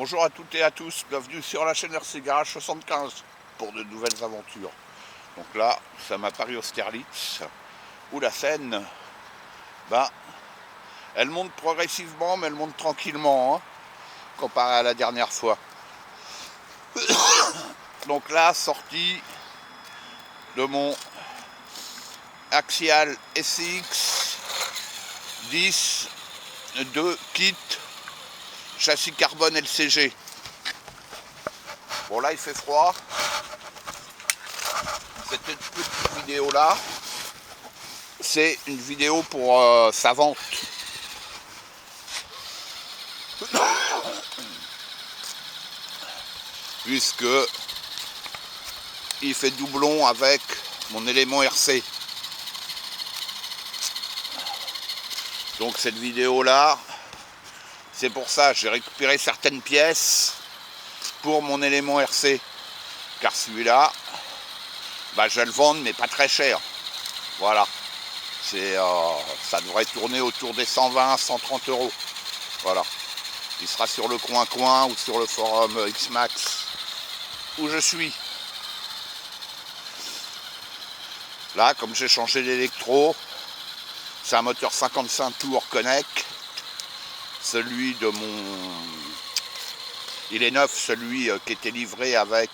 Bonjour à toutes et à tous, bienvenue sur la chaîne RC Garage 75 pour de nouvelles aventures. Donc là, ça m'a paru Austerlitz, où la Seine, elle monte progressivement, mais elle monte tranquillement, hein, comparé à la dernière fois. Donc là, sortie de mon Axial SX 10 de kit châssis carbone LCG. Bon là il fait froid. Cette petite vidéo là, c'est une vidéo pour sa vente. Puisque il fait doublon avec mon élément RC. Donc cette vidéo là, c'est pour ça, j'ai récupéré certaines pièces pour mon élément RC. Car celui-là, je vais le vendre, mais pas très cher. Voilà. Ça devrait tourner autour des 120 130 euros. Voilà. Il sera sur le coin ou sur le forum Xmax où je suis. Là, comme j'ai changé d'électro, c'est un moteur 55 tours Connect. Celui de mon... Il est neuf, celui qui était livré avec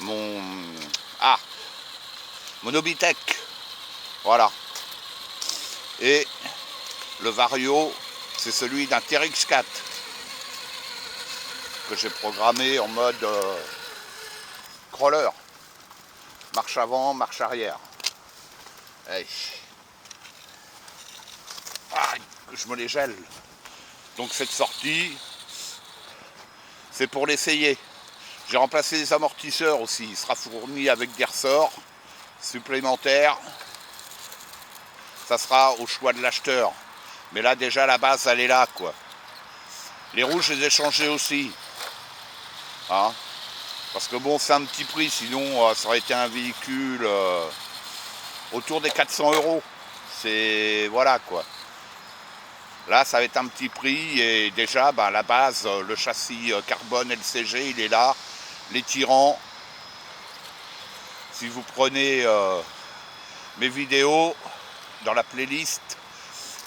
mon Obitech. Voilà. Et le Vario, c'est celui d'un TRX4 que j'ai programmé en mode crawler. Marche avant, marche arrière. Hey. Je me les gèle. Donc cette sortie, c'est pour l'essayer. J'ai remplacé les amortisseurs aussi. Il sera fourni avec des ressorts supplémentaires. Ça sera au choix de l'acheteur. Mais là déjà la base elle est là quoi. Les roues je les ai changés aussi. Hein, parce que bon c'est un petit prix, sinon ça aurait été un véhicule autour des 400 euros. C'est voilà quoi. Là ça va être un petit prix et déjà la base, le châssis carbone LCG il est là. Les tirants, si vous prenez mes vidéos dans la playlist,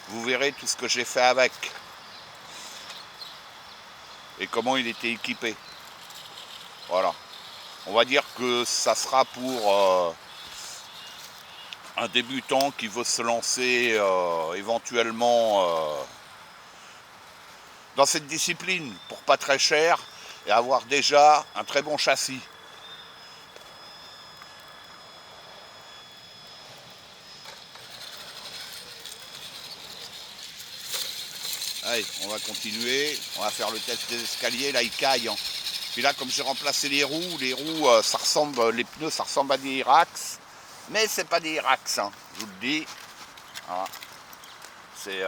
vous verrez tout ce que j'ai fait avec et comment il était équipé. Voilà. On va dire que ça sera pour un débutant qui veut se lancer éventuellement dans cette discipline pour pas très cher et avoir déjà un très bon châssis. Allez, on va continuer, on va faire le test des escaliers, là il caille. Hein. Puis là comme j'ai remplacé les roues, ça ressemble, les pneus ça ressemble à des Irax, mais c'est pas des Irax, hein, je vous le dis. Voilà. C'est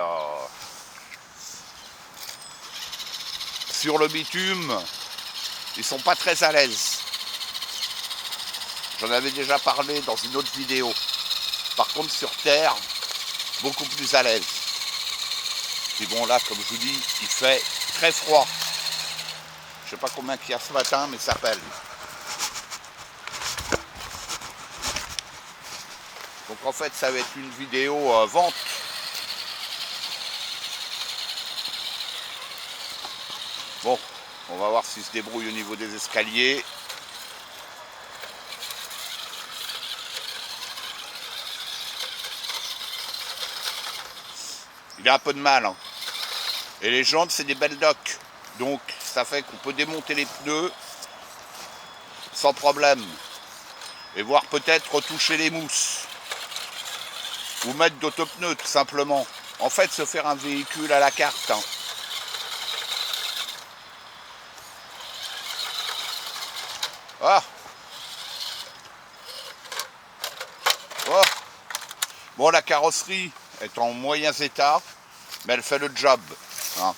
sur le bitume, ils sont pas très à l'aise. J'en avais déjà parlé dans une autre vidéo. Par contre sur terre, beaucoup plus à l'aise. Puis bon là, comme je vous dis, il fait très froid. Je sais pas combien qu'il y a ce matin, mais ça pèle. Donc en fait, ça va être une vidéo vente. Bon, on va voir s'il se débrouille au niveau des escaliers. Il a un peu de mal. Hein. Et les jantes, c'est des belles docks. Donc, ça fait qu'on peut démonter les pneus sans problème. Et voir peut-être retoucher les mousses. Ou mettre d'autopneus, tout simplement. En fait, se faire un véhicule à la carte. Hein. Ah. Oh. Bon, la carrosserie est en moyens état, mais elle fait le job. Hein.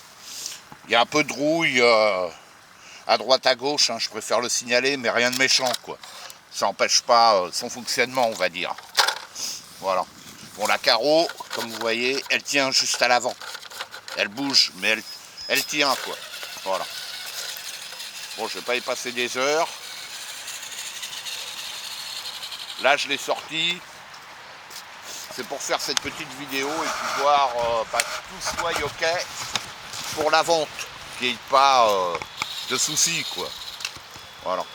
Il y a un peu de rouille à droite à gauche, hein, je préfère le signaler, mais rien de méchant quoi. Ça n'empêche pas son fonctionnement, on va dire. Voilà. Bon, la carreau, comme vous voyez, elle tient juste à l'avant. Elle bouge, mais elle tient quoi. Voilà. Bon, je vais pas y passer des heures. Là, je l'ai sorti. C'est pour faire cette petite vidéo et puis voir que tout soit ok pour la vente. Qu'il n'y ait pas de soucis, quoi. Voilà.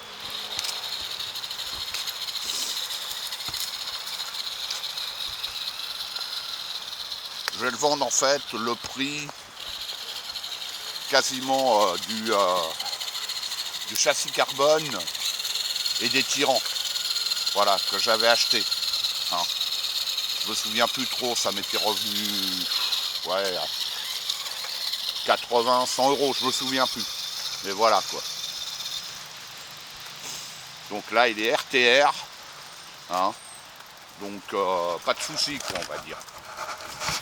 Je vais le vendre en fait le prix quasiment du châssis carbone et des tirants. Voilà, que j'avais acheté. Hein. Je me souviens plus trop, ça m'était revenu ouais, à 80, 100 euros, je me souviens plus. Mais voilà quoi. Donc là il est RTR. Hein. Donc pas de soucis quoi on va dire.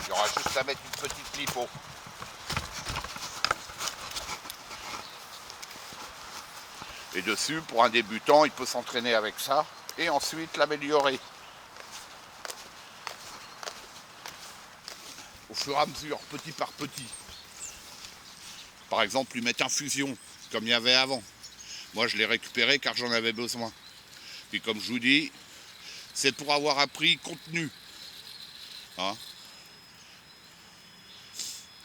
Il y aura juste à mettre une petite lipo. Et dessus, pour un débutant, il peut s'entraîner avec ça et ensuite l'améliorer. Au fur et à mesure, petit par petit. Par exemple, lui mettre infusion, comme il y avait avant. Moi, je l'ai récupéré car j'en avais besoin. Puis comme je vous dis, c'est pour avoir appris contenu. Hein,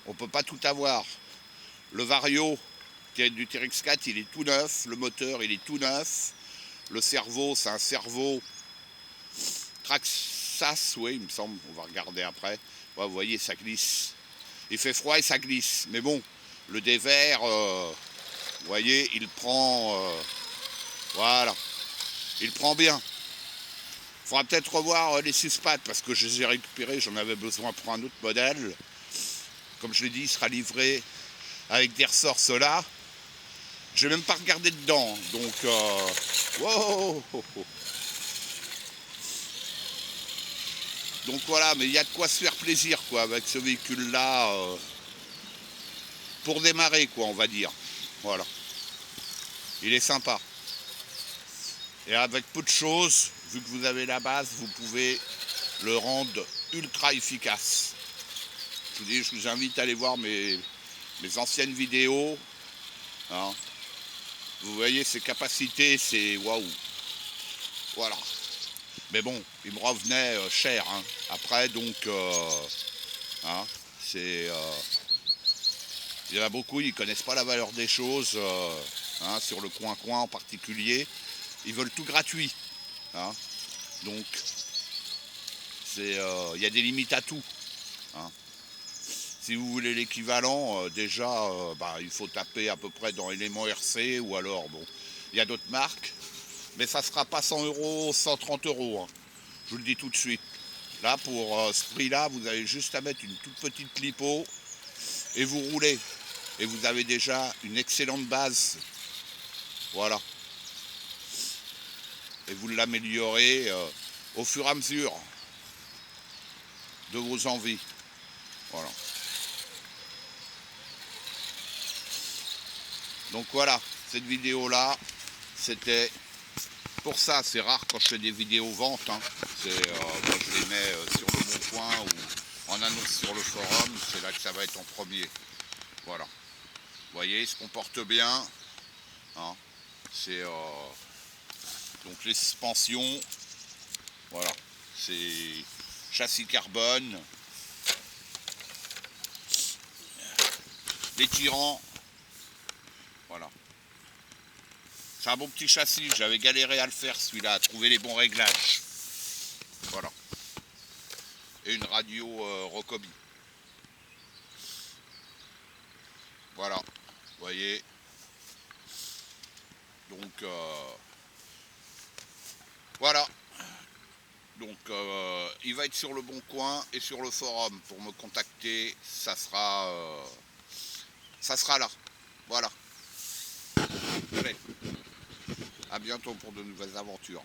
on ne peut pas tout avoir. Le Vario, qui est du TRX4, il est tout neuf. Le moteur, il est tout neuf. Le cerveau, c'est un cerveau Traxxas, oui, il me semble. On va regarder après. Ouais, vous voyez, ça glisse. Il fait froid et ça glisse. Mais bon, le dévers, vous voyez, il prend... voilà. Il prend bien. Il faudra peut-être revoir les 6 pattes parce que je les ai récupérés. J'en avais besoin pour un autre modèle. Comme je l'ai dit, il sera livré avec des ressorts ceux-là. Je n'ai même pas regardé dedans. Donc, wow. Donc voilà, mais il y a de quoi se faire plaisir quoi avec ce véhicule-là. Pour démarrer quoi, on va dire. Voilà. Il est sympa. Et avec peu de choses, vu que vous avez la base, vous pouvez le rendre ultra efficace. Je vous invite à aller voir mes anciennes vidéos. Hein. Vous voyez ses capacités, c'est waouh. Voilà. Mais bon, il me revenait cher. Hein. Après, donc, hein, c'est... il y en a beaucoup, ils ne connaissent pas la valeur des choses, hein, sur le coin-coin en particulier. Ils veulent tout gratuit. Hein. Donc, il y a des limites à tout. Hein. Si vous voulez l'équivalent, déjà, il faut taper à peu près dans Élément RC ou alors, bon, il y a d'autres marques. Mais ça ne sera pas 100 euros, 130 euros. Hein. Je vous le dis tout de suite. Là, pour ce prix-là, vous avez juste à mettre une toute petite lipo et vous roulez. Et vous avez déjà une excellente base. Voilà. Et vous l'améliorez au fur et à mesure de vos envies. Voilà. Donc voilà, cette vidéo-là, c'était pour ça. C'est rare quand je fais des vidéos vente. Hein. Moi, je les mets sur le Bon Coin ou en annonce sur le forum. C'est là que ça va être en premier. Voilà. Vous voyez, il se comporte bien. Hein. C'est donc les suspensions. Voilà. C'est châssis carbone. Les tirants. Voilà. C'est un bon petit châssis. J'avais galéré à le faire celui-là, à trouver les bons réglages. Voilà. Et une radio Rockaby. Voilà. Vous voyez. Donc voilà. Donc il va être sur le Bon Coin et sur le forum pour me contacter. Ça sera là. Voilà. Allez. À bientôt pour de nouvelles aventures.